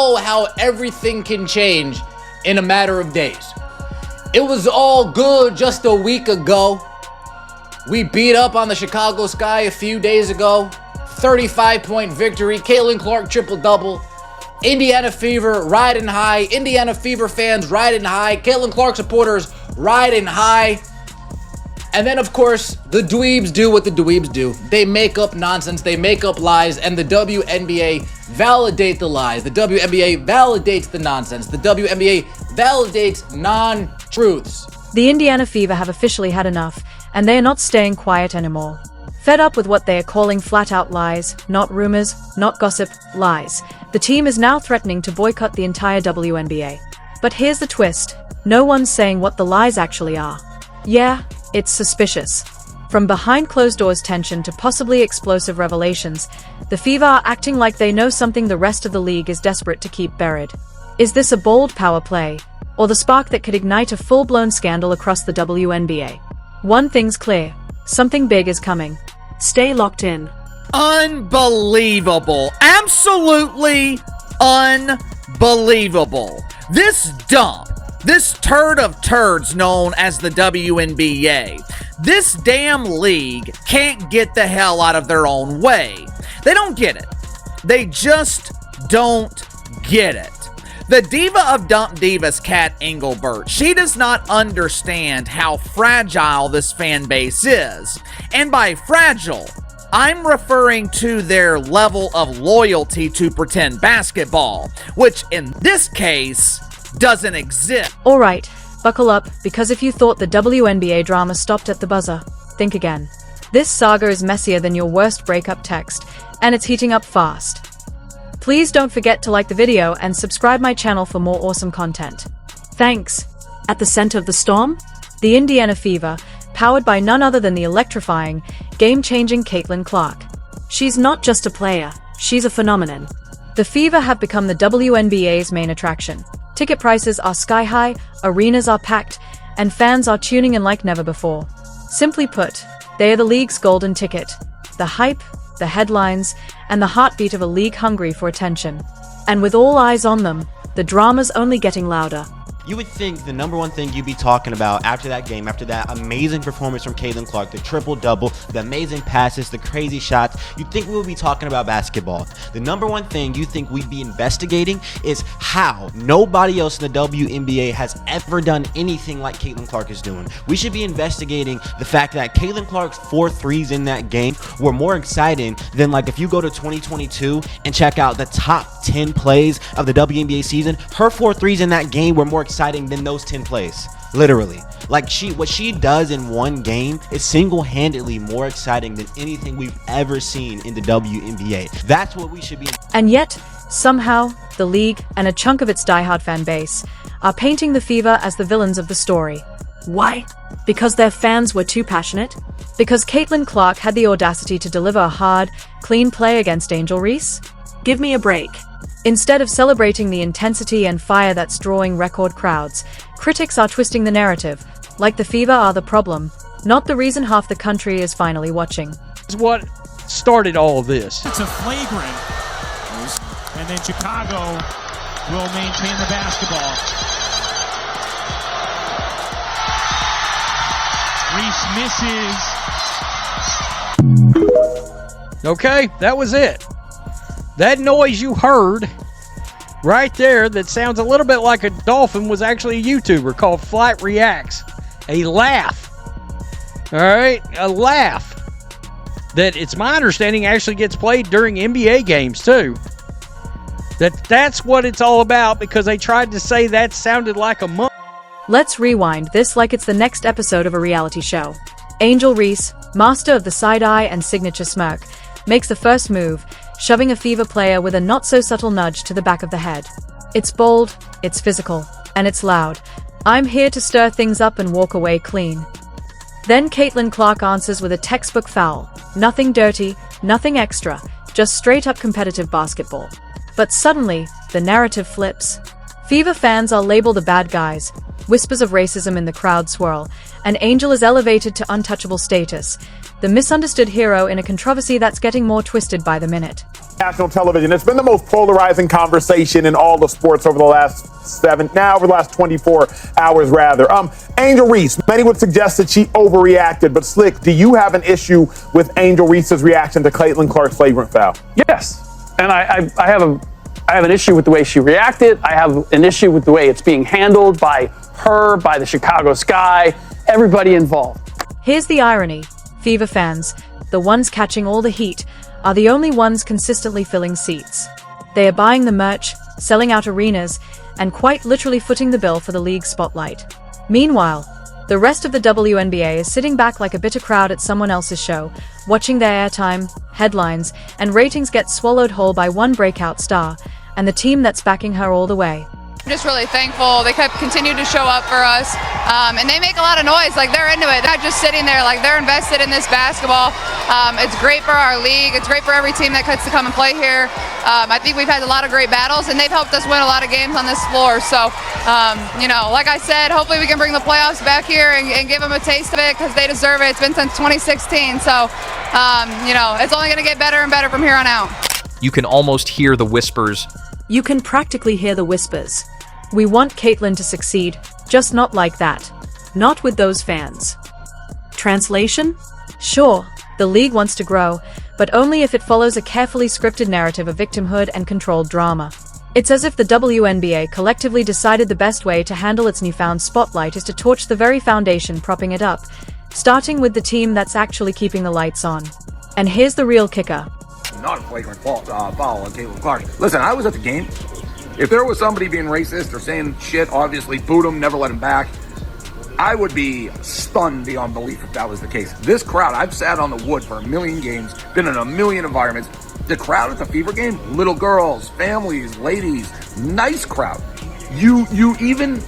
know how everything can change in a matter of days. It was all good just a week ago. We beat up on the Chicago Sky a few days ago. 35-point victory. Caitlin Clark triple-double. Indiana Fever riding high. Indiana Fever fans riding high. Caitlin Clark supporters riding high. And then, of course, the dweebs do what the dweebs do. They make up nonsense. They make up lies. And the WNBA validate the lies. The WNBA validates the nonsense. The WNBA validates non-truths. The Indiana Fever have officially had enough, and they are not staying quiet anymore. Fed up with what they are calling flat-out lies, not rumors, not gossip, lies, the team is now threatening to boycott the entire WNBA. But here's the twist. No one's saying what the lies actually are. Yeah, it's suspicious. From behind closed doors tension to possibly explosive revelations, the Fever are acting like they know something the rest of the league is desperate to keep buried. Is this a bold power play, or the spark that could ignite a full-blown scandal across the WNBA? One thing's clear. Something big is coming. Stay locked in. Unbelievable. Absolutely unbelievable. This dump, this turd of turds known as the WNBA, this damn league can't get the hell out of their own way. They don't get it. They just don't get it. The diva of Dump Divas, Kat Engelbert, she does not understand how fragile this fan base is. And by fragile, I'm referring to their level of loyalty to pretend basketball, which in this case doesn't exist. Alright, buckle up, because if you thought the WNBA drama stopped at the buzzer, think again. This saga is messier than your worst breakup text, and it's heating up fast. Please don't forget to like the video and subscribe my channel for more awesome content. Thanks. At the center of the storm, the Indiana Fever, powered by none other than the electrifying, game-changing Caitlin Clark. She's not just a player, she's a phenomenon. The Fever have become the WNBA's main attraction. Ticket prices are sky-high, arenas are packed, and fans are tuning in like never before. Simply put, they are the league's golden ticket. The hype, the headlines, and the heartbeat of a league hungry for attention. And with all eyes on them, the drama's only getting louder. You would think the number one thing you'd be talking about after that game, after that amazing performance from Caitlin Clark, the triple-double, the amazing passes, the crazy shots, you'd think we would be talking about basketball. The number one thing you think we'd be investigating is how nobody else in the WNBA has ever done anything like Caitlin Clark is doing. We should be investigating the fact that Caitlin Clark's 4 threes in that game were more exciting than, like, if you go to 2022 and check out the top 10 plays of the WNBA season, her 4 threes in that game were more exciting than those 10 plays. Literally. Like, what she does in one game is single-handedly more exciting than anything we've ever seen in the WNBA. That's what we should be. And yet, somehow, the league and a chunk of its diehard fan base are painting the Fever as the villains of the story. Why? Because their fans were too passionate? Because Caitlin Clark had the audacity to deliver a hard, clean play against Angel Reese? Give me a break. Instead of celebrating the intensity and fire that's drawing record crowds, critics are twisting the narrative, like the Fever are the problem, not the reason half the country is finally watching. Is what started all of this. It's a flagrant, and then Chicago will maintain the basketball. Reese misses. Okay, that was it. That noise you heard right there that sounds a little bit like a dolphin was actually a YouTuber called Flight Reacts. A laugh. All right, a laugh that it's my understanding actually gets played during NBA games too. That's what it's all about, because they tried to say that sounded like a monk. Let's rewind this like it's the next episode of a reality show. Angel Reese, master of the side-eye and signature smirk, makes the first move, shoving a Fever player with a not-so-subtle nudge to the back of the head. It's bold, it's physical, and it's loud. I'm here to stir things up and walk away clean. Then Caitlin Clark answers with a textbook foul. Nothing dirty, nothing extra, just straight-up competitive basketball. But suddenly, the narrative flips. Fever fans are labeled the bad guys, whispers of racism in the crowd swirl, and Angel is elevated to untouchable status, the misunderstood hero in a controversy that's getting more twisted by the minute. national television. It's been the most polarizing conversation in all of sports over the last 24 hours, rather. Angel Reese, many would suggest that she overreacted, but Slick, do you have an issue with Angel Reese's reaction to Caitlin Clark's flagrant foul? Yes, and I have an issue with the way she reacted. I have an issue with the way it's being handled by her, by the Chicago Sky, everybody involved. Here's the irony. Fever fans, the ones catching all the heat, are the only ones consistently filling seats. They are buying the merch, selling out arenas, and quite literally footing the bill for the league's spotlight. Meanwhile, the rest of the WNBA is sitting back like a bitter crowd at someone else's show, watching their airtime, headlines, and ratings get swallowed whole by one breakout star, and the team that's backing her all the way. I'm just really thankful. They continue to show up for us, and they make a lot of noise. Like, they're into it. They're not just sitting there. Like, they're invested in this basketball. It's great for our league. It's great for every team that gets to come and play here. I think we've had a lot of great battles, and they've helped us win a lot of games on this floor. So, like I said, hopefully we can bring the playoffs back here and give them a taste of it, because they deserve it. It's been since 2016. So, it's only going to get better and better from here on out. You can almost hear the whispers. You can practically hear the whispers. We want Caitlin to succeed, just not like that. Not with those fans. Translation? Sure, the league wants to grow, but only if it follows a carefully scripted narrative of victimhood and controlled drama. It's as if the WNBA collectively decided the best way to handle its newfound spotlight is to torch the very foundation propping it up, starting with the team that's actually keeping the lights on. And here's the real kicker. Not a flagrant foul on Caitlin Clark. Listen, I was at the game. If there was somebody being racist or saying shit, obviously boot him, never let him back. I would be stunned beyond belief if that was the case. This crowd, I've sat on the wood for a million games, been in a million environments. The crowd at the Fever game, little girls, families, ladies, nice crowd. You even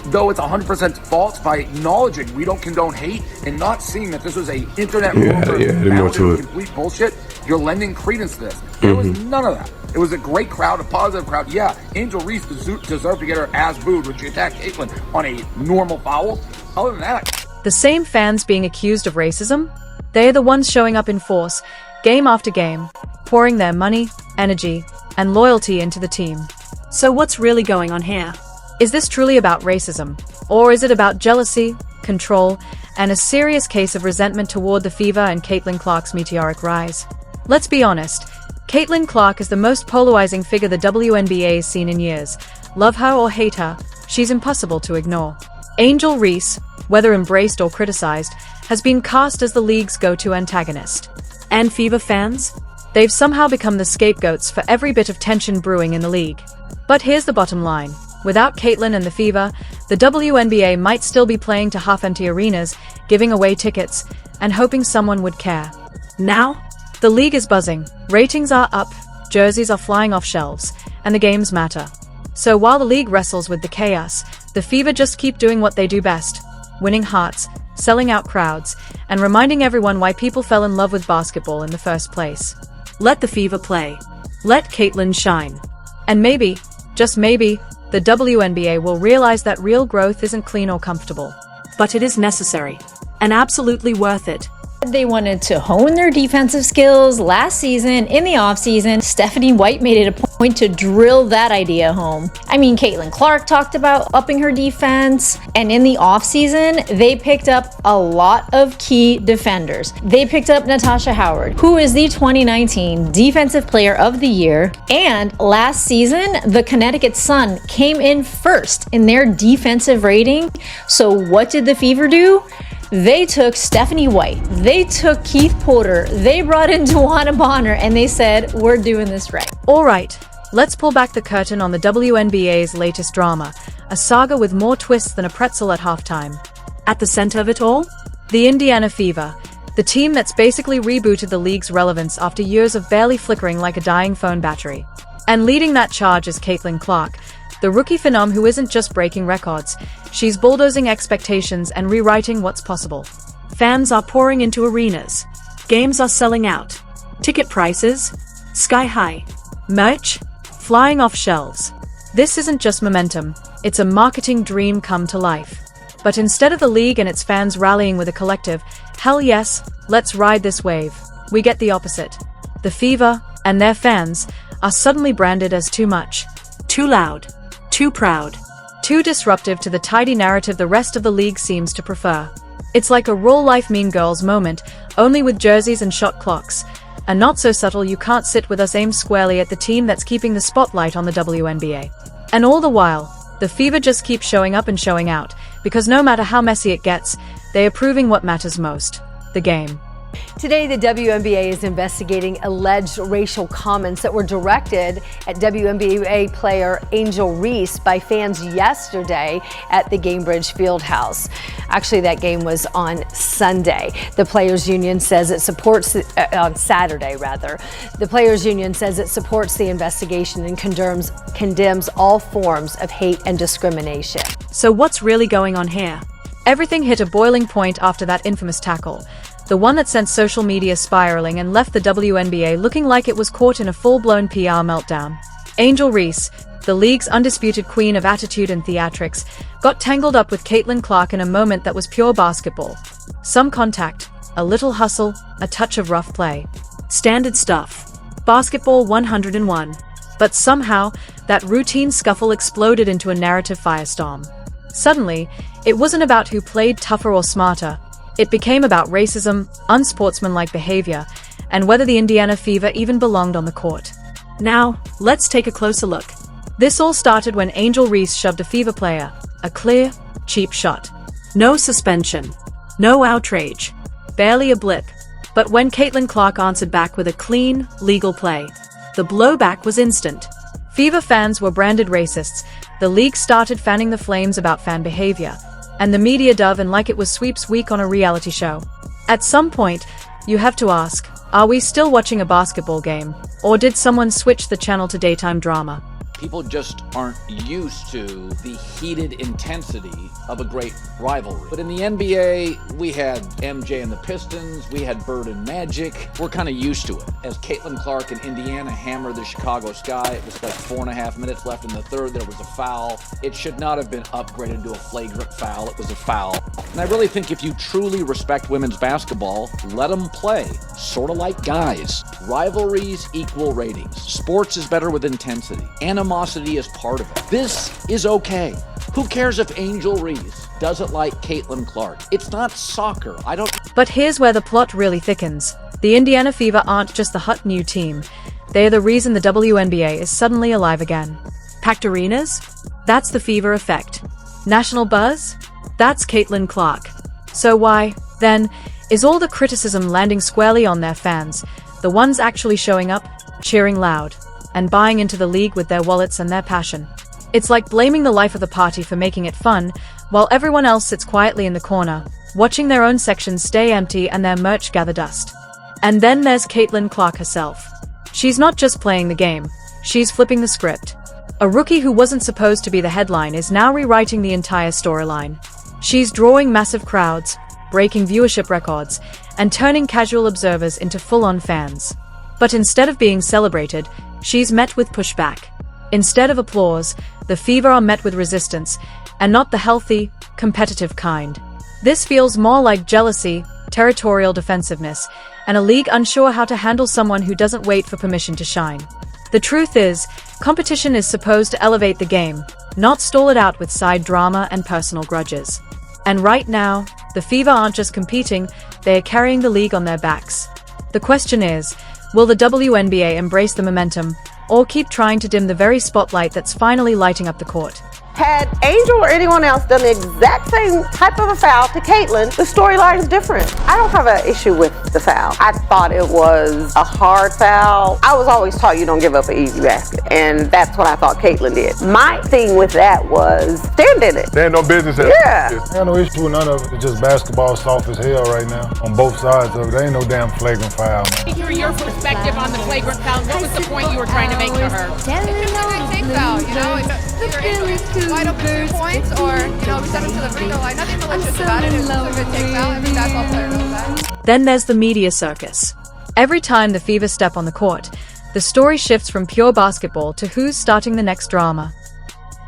though it's 100% false, by acknowledging we don't condone hate and not seeing that this was a internet rumor, complete bullshit, you're lending credence to this. There was none of that. It was a great crowd, a positive crowd. Yeah, Angel Reese deserved to get her ass booed when she attacked Caitlin on a normal foul. Other than that, the same fans being accused of racism, they're the ones showing up in force, game after game, pouring their money, energy, and loyalty into the team. So what's really going on here? Is this truly about racism? Or is it about jealousy, control, and a serious case of resentment toward the Fever and Caitlin Clark's meteoric rise? Let's be honest, Caitlin Clark is the most polarizing figure the WNBA has seen in years. Love her or hate her, she's impossible to ignore. Angel Reese, whether embraced or criticized, has been cast as the league's go-to antagonist. And Fever fans? They've somehow become the scapegoats for every bit of tension brewing in the league. But here's the bottom line. Without Caitlin and the Fever, the WNBA might still be playing to half-empty arenas, giving away tickets, and hoping someone would care. Now, the league is buzzing, ratings are up, jerseys are flying off shelves, and the games matter. So while the league wrestles with the chaos, the Fever just keep doing what they do best, winning hearts, selling out crowds, and reminding everyone why people fell in love with basketball in the first place. Let the Fever play. Let Caitlin shine. And maybe, just maybe, the WNBA will realize that real growth isn't clean or comfortable. But it is necessary. And absolutely worth it. They wanted to hone their defensive skills last season. In the offseason, Stephanie White made it a point to drill that idea home. I mean, Caitlin Clark talked about upping her defense, and in the offseason, they picked up a lot of key defenders. They picked up Natasha Howard, who is the 2019 Defensive Player of the Year, and last season, the Connecticut Sun came in first in their defensive rating. So what did the Fever do? They took Stephanie White, they took Keith Porter, they brought in Tawana Bonner, and they said, we're doing this right. Alright, let's pull back the curtain on the WNBA's latest drama, a saga with more twists than a pretzel at halftime. At the center of it all? The Indiana Fever, the team that's basically rebooted the league's relevance after years of barely flickering like a dying phone battery. And leading that charge is Caitlin Clark, the rookie phenom who isn't just breaking records, she's bulldozing expectations and rewriting what's possible. Fans are pouring into arenas. Games are selling out. Ticket prices? Sky high. Merch? Flying off shelves. This isn't just momentum, it's a marketing dream come to life. But instead of the league and its fans rallying with a collective, hell yes, let's ride this wave, we get the opposite. The Fever, and their fans are suddenly branded as too much, too loud, too proud, too disruptive to the tidy narrative the rest of the league seems to prefer. It's like a real-life Mean Girls moment, only with jerseys and shot clocks. And not so subtle you can't sit with us aimed squarely at the team that's keeping the spotlight on the WNBA. And all the while, the Fever just keeps showing up and showing out, because no matter how messy it gets, they are proving what matters most, the game. Today, the WNBA is investigating alleged racial comments that were directed at WNBA player Angel Reese by fans yesterday at the Gainbridge Fieldhouse. Actually, that game was on Sunday. The Players Union says it supports, on Saturday rather. The Players Union says it supports the investigation and condemns all forms of hate and discrimination. So what's really going on here? Everything hit a boiling point after that infamous tackle. The one that sent social media spiraling and left the WNBA looking like it was caught in a full-blown PR meltdown. Angel Reese, the league's undisputed queen of attitude and theatrics, got tangled up with Caitlin Clark in a moment that was pure basketball. Some contact, a little hustle, a touch of rough play. Standard stuff. Basketball 101. But somehow, that routine scuffle exploded into a narrative firestorm. Suddenly, it wasn't about who played tougher or smarter. It became about racism, unsportsmanlike behavior, and whether the Indiana Fever even belonged on the court. Now, let's take a closer look. This all started when Angel Reese shoved a Fever player, a clear, cheap shot. No suspension. No outrage. Barely a blip. But when Caitlin Clark answered back with a clean, legal play, the blowback was instant. Fever fans were branded racists, the league started fanning the flames about fan behavior, and the media dove in like it was sweeps week on a reality show. At some point, you have to ask, are we still watching a basketball game, or did someone switch the channel to daytime drama? People just aren't used to the heated intensity of a great rivalry. But in the NBA, we had MJ and the Pistons, we had Bird and Magic. We're kind of used to it. As Caitlin Clark in Indiana hammered the Chicago Sky, it was like 4.5 minutes left in the third, there was a foul. It should not have been upgraded to a flagrant foul, it was a foul. And I really think if you truly respect women's basketball, let them play, sort of like guys. Rivalries equal ratings. Sports is better with intensity. Animosity is part of it. This is okay. Who cares if Angel Reese does it like Caitlin Clark? It's not soccer. But here's where the plot really thickens. The Indiana Fever aren't just the hot new team. They are the reason the WNBA is suddenly alive again. Packed arenas? That's the Fever effect. National buzz? That's Caitlin Clark. So why, then, is all the criticism landing squarely on their fans, the ones actually showing up, cheering loud, and buying into the league with their wallets and their passion? It's like blaming the life of the party for making it fun, while everyone else sits quietly in the corner, watching their own sections stay empty and their merch gather dust. And then there's Caitlin Clark herself. She's not just playing the game, she's flipping the script. A rookie who wasn't supposed to be the headline is now rewriting the entire storyline. She's drawing massive crowds, breaking viewership records, and turning casual observers into full-on fans. But instead of being celebrated, she's met with pushback. Instead of applause, the Fever are met with resistance, and not the healthy, competitive kind. This feels more like jealousy, territorial defensiveness, and a league unsure how to handle someone who doesn't wait for permission to shine. The truth is, competition is supposed to elevate the game, not stall it out with side drama and personal grudges. And right now, the Fever aren't just competing, they are carrying the league on their backs. The question is, will the WNBA embrace the momentum, or keep trying to dim the very spotlight that's finally lighting up the court? Had Angel or anyone else done the exact same type of a foul to Caitlin, the storyline is different. I don't have an issue with the foul. I thought it was a hard foul. I was always taught you don't give up an easy basket, and that's what I thought Caitlin did. My thing with that was Stan did it. They had no business at it. Yeah. I got no issue with none of it. It's just basketball soft as hell right now on both sides of it. There ain't no damn flagrant foul, man. Hear your perspective on the flagrant foul. What was the point you were trying to make to her? It's just a good take foul, you know? Either Angel wide open 2 points, or, you know, we sent him to the free throw line. Nothing malicious about it. It was just a good take foul. Every basketball player knows that. Then there's the media circus. Every time the Fever step on the court, the story shifts from pure basketball to who's starting the next drama.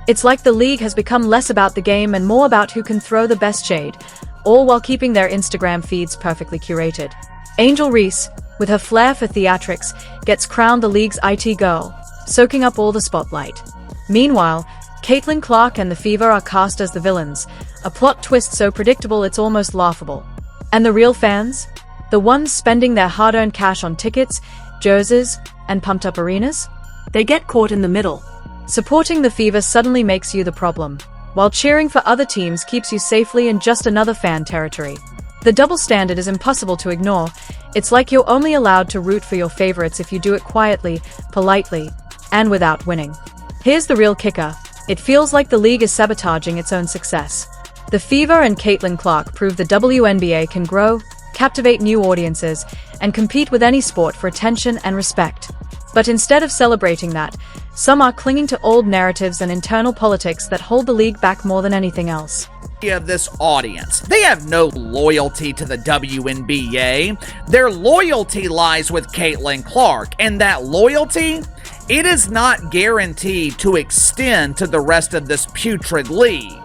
It's like the league has become less about the game and more about who can throw the best shade, all while keeping their Instagram feeds perfectly curated. Angel Reese, with her flair for theatrics, gets crowned the league's IT girl, soaking up all the spotlight. Meanwhile, Caitlin Clark and the Fever are cast as the villains, a plot twist so predictable it's almost laughable. And the real fans? The ones spending their hard-earned cash on tickets, jerseys, and pumped-up arenas? They get caught in the middle. Supporting the Fever suddenly makes you the problem, while cheering for other teams keeps you safely in just another fan territory. The double standard is impossible to ignore. It's like you're only allowed to root for your favorites if you do it quietly, politely, and without winning. Here's the real kicker. It feels like the league is sabotaging its own success. The Fever and Caitlin Clark prove the WNBA can grow, captivate new audiences, and compete with any sport for attention and respect. But instead of celebrating that, some are clinging to old narratives and internal politics that hold the league back more than anything else. Of this audience, they have no loyalty to the WNBA. Their loyalty lies with Caitlin Clark, and that loyalty, it is not guaranteed to extend to the rest of this putrid league.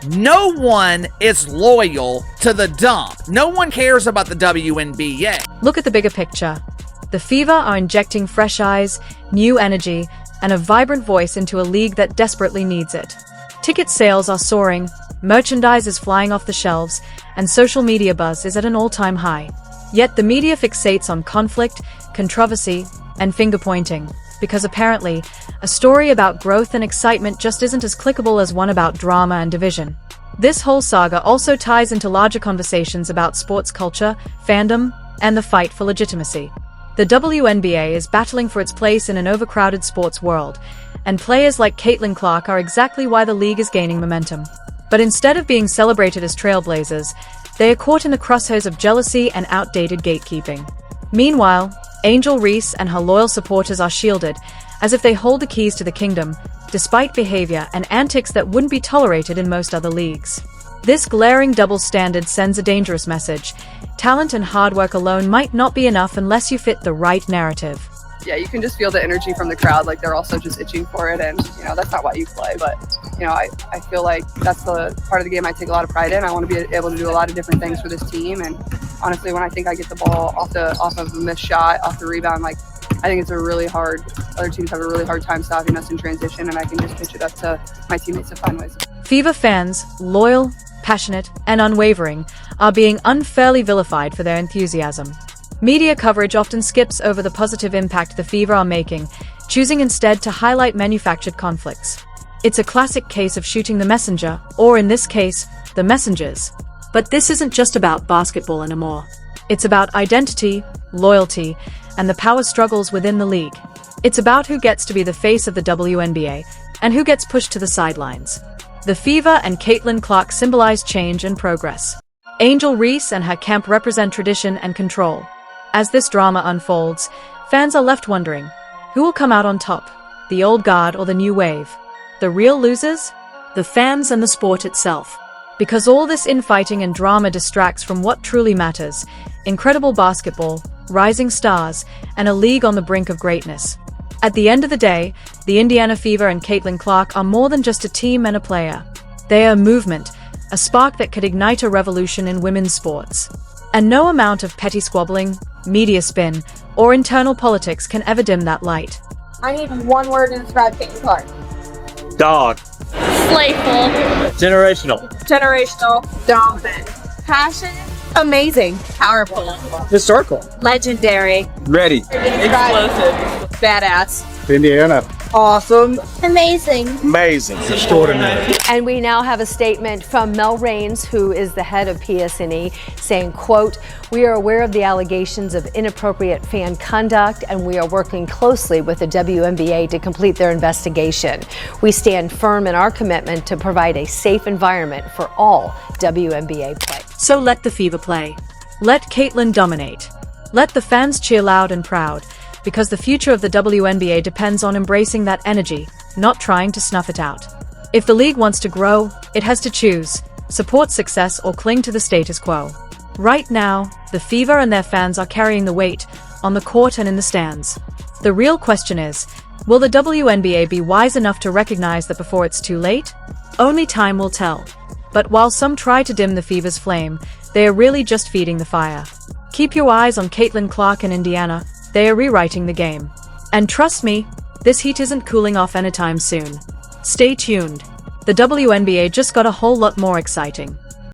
No one is loyal to the dump. No one cares about the WNBA. Look at the bigger picture. The Fever are injecting fresh eyes, new energy, and a vibrant voice into a league that desperately needs it. Ticket sales are soaring, merchandise is flying off the shelves, and social media buzz is at an all-time high. Yet the media fixates on conflict, controversy, and finger-pointing, because apparently, a story about growth and excitement just isn't as clickable as one about drama and division. This whole saga also ties into larger conversations about sports culture, fandom, and the fight for legitimacy. The WNBA is battling for its place in an overcrowded sports world, and players like Caitlin Clark are exactly why the league is gaining momentum. But instead of being celebrated as trailblazers, they are caught in the crosshairs of jealousy and outdated gatekeeping. Meanwhile, Angel Reese and her loyal supporters are shielded, as if they hold the keys to the kingdom, despite behavior and antics that wouldn't be tolerated in most other leagues. This glaring double standard sends a dangerous message. Talent and hard work alone might not be enough unless you fit the right narrative. Yeah, you can just feel the energy from the crowd, like they're also just itching for it, and that's not why you play, but I feel like that's the part of the game I take a lot of pride in. I want to be able to do a lot of different things for this team, and honestly, when I think I get the ball off of a missed shot, off the rebound, I think it's other teams have a really hard time stopping us in transition, and I can just pitch it up to my teammates to find ways. Fever fans, loyal, passionate, and unwavering, are being unfairly vilified for their enthusiasm. Media coverage often skips over the positive impact the Fever are making, choosing instead to highlight manufactured conflicts. It's a classic case of shooting the messenger, or in this case, the messengers. But this isn't just about basketball anymore. It's about identity, loyalty, and the power struggles within the league. It's about who gets to be the face of the WNBA, and who gets pushed to the sidelines. The Fever and Caitlin Clark symbolize change and progress. Angel Reese and her camp represent tradition and control. As this drama unfolds, fans are left wondering, who will come out on top, the old guard or the new wave? The real losers? The fans and the sport itself. Because all this infighting and drama distracts from what truly matters: incredible basketball, rising stars, and a league on the brink of greatness. At the end of the day, the Indiana Fever and Caitlin Clark are more than just a team and a player. They are a movement, a spark that could ignite a revolution in women's sports. And no amount of petty squabbling, media spin, or internal politics can ever dim that light. I need one word to describe Caitlin Clark. Dog. Playful. Generational. Generational. Dominant. Passionate. Amazing. Powerful. Historical. Legendary. Ready. Explosive. Badass. Indiana. Awesome. Amazing. Amazing. Extraordinary. And we now have a statement from Mel Raines, who is the head of PSNE, saying, quote, "We are aware of the allegations of inappropriate fan conduct, and we are working closely with the WNBA to complete their investigation. We stand firm in our commitment to provide a safe environment for all WNBA play." So let the Fever play. Let Caitlin dominate. Let the fans cheer loud and proud, because the future of the WNBA depends on embracing that energy, not trying to snuff it out. If the league wants to grow, it has to choose: support success or cling to the status quo. Right now, the Fever and their fans are carrying the weight, on the court and in the stands. The real question is, will the WNBA be wise enough to recognize that before it's too late? Only time will tell. But while some try to dim the Fever's flame, they are really just feeding the fire. Keep your eyes on Caitlin Clark in Indiana. They are rewriting the game. And trust me, this heat isn't cooling off anytime soon. Stay tuned. The WNBA just got a whole lot more exciting.